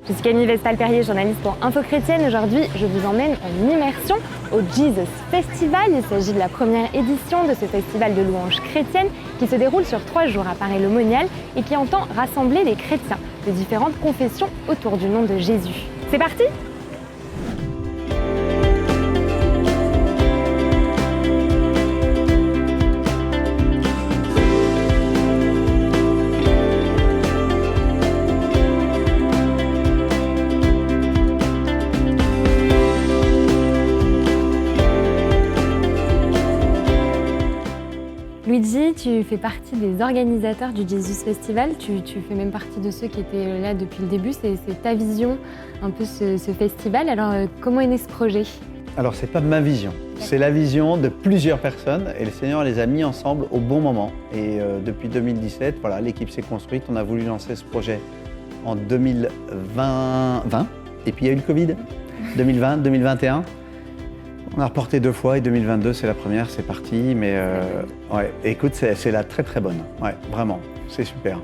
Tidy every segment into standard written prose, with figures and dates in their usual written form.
Je suis Camille Vestal-Perrier, journaliste pour Info Chrétienne. Aujourd'hui, je vous emmène en immersion au Jesus Festival. Il s'agit de la première édition de ce festival de louanges chrétiennes qui se déroule sur 3 jours à Paray-le-Monial et qui entend rassembler les chrétiens de différentes confessions autour du nom de Jésus. C'est parti ? Luigi, tu fais partie des organisateurs du Jesus Festival, tu fais même partie de ceux qui étaient là depuis le début, c'est ta vision, un peu ce festival. Alors comment est né ce projet ? Alors c'est pas ma vision, c'est la vision de plusieurs personnes et le Seigneur les a mis ensemble au bon moment. Et depuis 2017, voilà, l'équipe s'est construite, on a voulu lancer ce projet en 2020 et puis il y a eu le Covid, 2020, 2021. On a reporté 2 fois et 2022, c'est la première, c'est parti. Mais ouais, écoute, c'est la très très bonne. Ouais, vraiment, c'est super.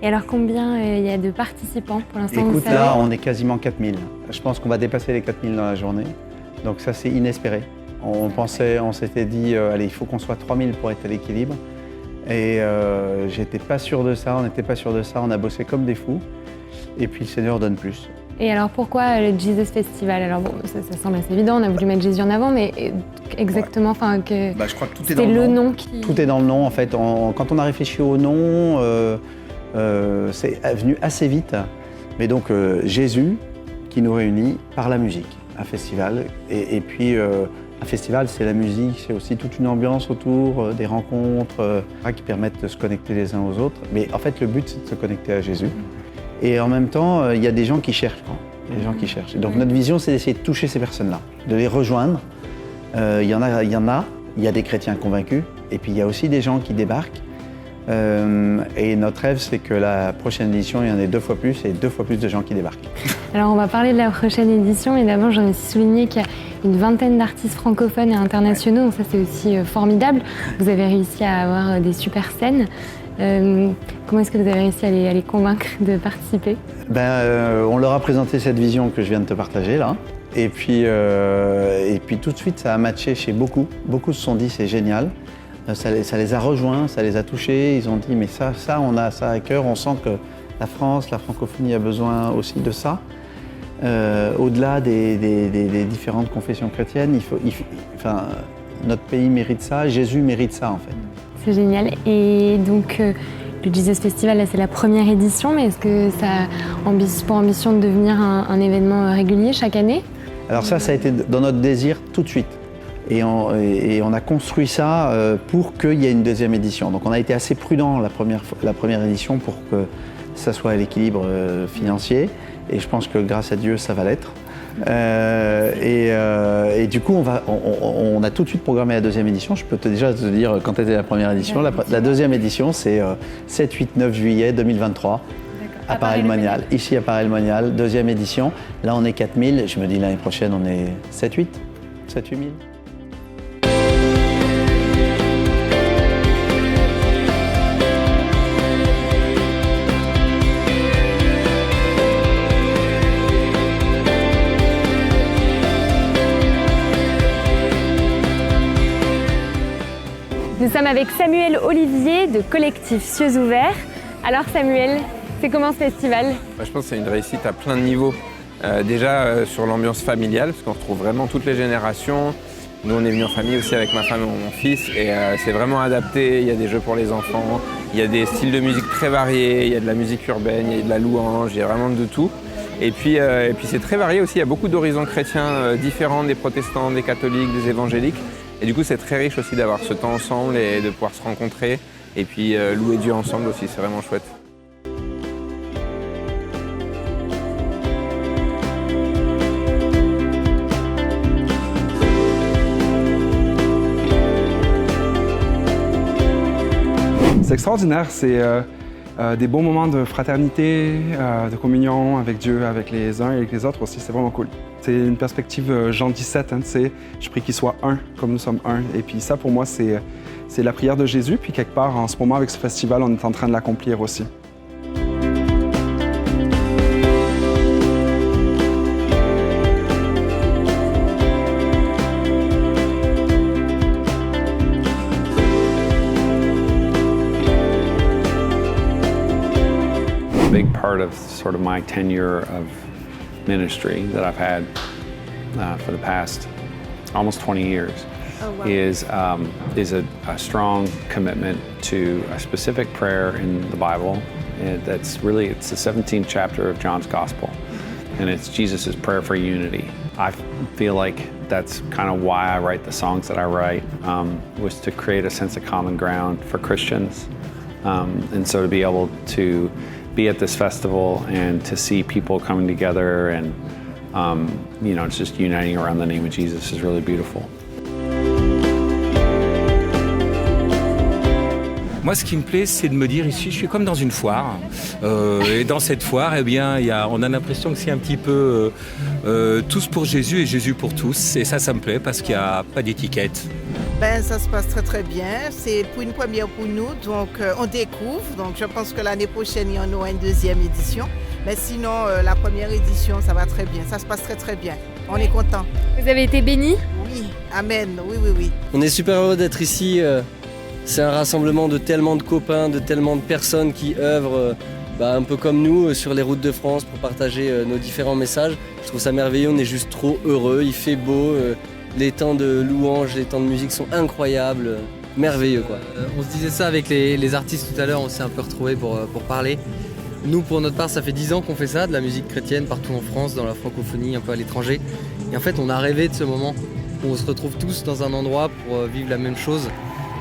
Et alors combien il y a de participants pour l'instant? Écoute, là, on est quasiment 4000. Je pense qu'on va dépasser les 4000 dans la journée. Donc ça, c'est inespéré. On s'était dit, allez, il faut qu'on soit 3000 pour être à l'équilibre. Et j'étais pas sûr de ça, on n'était pas sûr de ça. On a bossé comme des fous. Et puis le Seigneur donne plus. Et alors pourquoi le Jesus Festival? Alors bon, ça semble assez évident, on a voulu mettre Jésus en avant, mais exactement, enfin que je crois que tout est dans le le nom. nom qui... Tout est dans le nom en fait. Quand on a réfléchi au nom, c'est venu assez vite. Mais donc Jésus qui nous réunit par la musique, un festival. Et puis un festival, c'est la musique, c'est aussi toute une ambiance autour, des rencontres qui permettent de se connecter les uns aux autres. Mais en fait, le but, c'est de se connecter à Jésus. Et en même temps, il y a des gens qui cherchent. Il y a des gens qui cherchent. Et donc notre vision, c'est d'essayer de toucher ces personnes-là, de les rejoindre. Il y en a des chrétiens convaincus, et puis il y a aussi des gens qui débarquent. Et notre rêve, c'est que la prochaine édition, il y en ait 2 fois plus, et 2 fois plus de gens qui débarquent. Alors on va parler de la prochaine édition, et d'abord j'en ai souligné qu'il y a une vingtaine d'artistes francophones et internationaux, donc ça c'est aussi formidable. Vous avez réussi à avoir des super scènes. Comment est-ce que vous avez réussi à les convaincre de participer? On leur a présenté cette vision que je viens de te partager là. Et puis tout de suite, ça a matché chez beaucoup. Beaucoup se sont dit c'est génial. Ça les a rejoints, ça les a touchés. Ils ont dit mais ça, on a ça à cœur. On sent que la France, la francophonie a besoin aussi de ça. Au-delà des différentes confessions chrétiennes, notre pays mérite ça. Jésus mérite ça en fait. C'est génial. Et donc, le Jesus Festival, là, c'est la première édition, mais est-ce que ça a pour ambition de devenir un événement régulier chaque année? Alors ça a été dans notre désir tout de suite. Et on a construit ça pour qu'il y ait une deuxième édition. Donc on a été assez prudent la première édition pour que ça soit à l'équilibre financier. Et je pense que grâce à Dieu, ça va l'être. Et du coup, on a tout de suite programmé la deuxième édition. Je peux déjà te dire quand était la première édition. La deuxième édition, c'est 7, 8, 9 juillet 2023 à Paray-le-Monial. Ici à Paray-le-Monial, deuxième édition. Là, on est 4000. Je me dis l'année prochaine, on est 7, 8 000. Nous sommes avec Samuel Olivier de collectif Cieux Ouverts. Alors Samuel, c'est comment ce festival? Je pense que c'est une réussite à plein de niveaux. Déjà sur l'ambiance familiale, parce qu'on retrouve vraiment toutes les générations. Nous on est venus en famille aussi avec ma femme et mon fils et c'est vraiment adapté. Il y a des jeux pour les enfants, il y a des styles de musique très variés, il y a de la musique urbaine, il y a de la louange, il y a vraiment de tout. Et puis c'est très varié aussi, il y a beaucoup d'horizons chrétiens différents, des protestants, des catholiques, des évangéliques. Et du coup, c'est très riche aussi d'avoir ce temps ensemble et de pouvoir se rencontrer et puis louer Dieu ensemble aussi, c'est vraiment chouette. C'est extraordinaire, c'est des beaux moments de fraternité, de communion avec Dieu, avec les uns et avec les autres aussi, c'est vraiment cool. C'est une perspective Jean 17, je prie qu'ils soient un, comme nous sommes un. Et puis ça, pour moi, c'est la prière de Jésus. Puis quelque part, en ce moment, avec ce festival, on est en train de l'accomplir aussi. part of sort of my tenure of ministry that I've had for the past almost 20 years. Oh, wow. Is a strong commitment to a specific prayer in the Bible. It's the 17th chapter of John's Gospel, and it's Jesus' prayer for unity. I feel like that's kind of why I write the songs that I write, was to create a sense of common ground for Christians. And so to be able to be at this festival and to see people coming together and it's just uniting around the name of Jesus is really beautiful. Moi, ce qui me plaît, c'est de me dire ici, je suis comme dans une foire. Et dans cette foire, eh bien, on a l'impression que c'est un petit peu tous pour Jésus et Jésus pour tous. Et ça me plaît parce qu'il n'y a pas d'étiquette. Ça se passe très très bien. C'est pour une première pour nous, donc on découvre. Donc je pense que l'année prochaine, il y en aura une deuxième édition. Mais sinon, la première édition, ça va très bien. Ça se passe très très bien. On est content. Vous avez été bénis ? Oui, amen. Oui. On est super heureux d'être ici. C'est un rassemblement de tellement de copains, de tellement de personnes qui œuvrent un peu comme nous sur les routes de France pour partager nos différents messages. Je trouve ça merveilleux, on est juste trop heureux, il fait beau, les temps de louanges, les temps de musique sont incroyables, merveilleux quoi. On se disait ça avec les artistes tout à l'heure, on s'est un peu retrouvés pour parler. Nous pour notre part ça fait 10 ans qu'on fait ça, de la musique chrétienne partout en France, dans la francophonie, un peu à l'étranger. Et en fait on a rêvé de ce moment où on se retrouve tous dans un endroit pour vivre la même chose.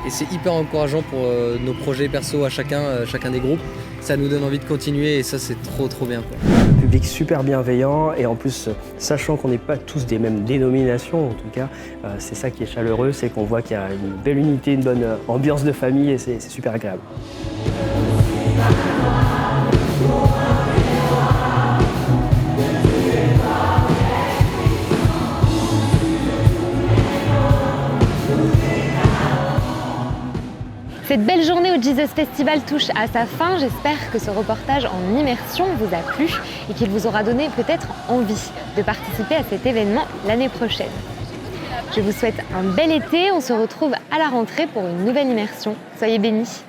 Et c'est hyper encourageant pour nos projets perso à chacun des groupes. Ça nous donne envie de continuer et ça c'est trop bien. Le public super bienveillant et en plus sachant qu'on n'est pas tous des mêmes dénominations en tout cas, c'est ça qui est chaleureux, c'est qu'on voit qu'il y a une belle unité, une bonne ambiance de famille et c'est super agréable. Cette belle journée au Jesus Festival touche à sa fin. J'espère que ce reportage en immersion vous a plu et qu'il vous aura donné peut-être envie de participer à cet événement l'année prochaine. Je vous souhaite un bel été. On se retrouve à la rentrée pour une nouvelle immersion. Soyez bénis.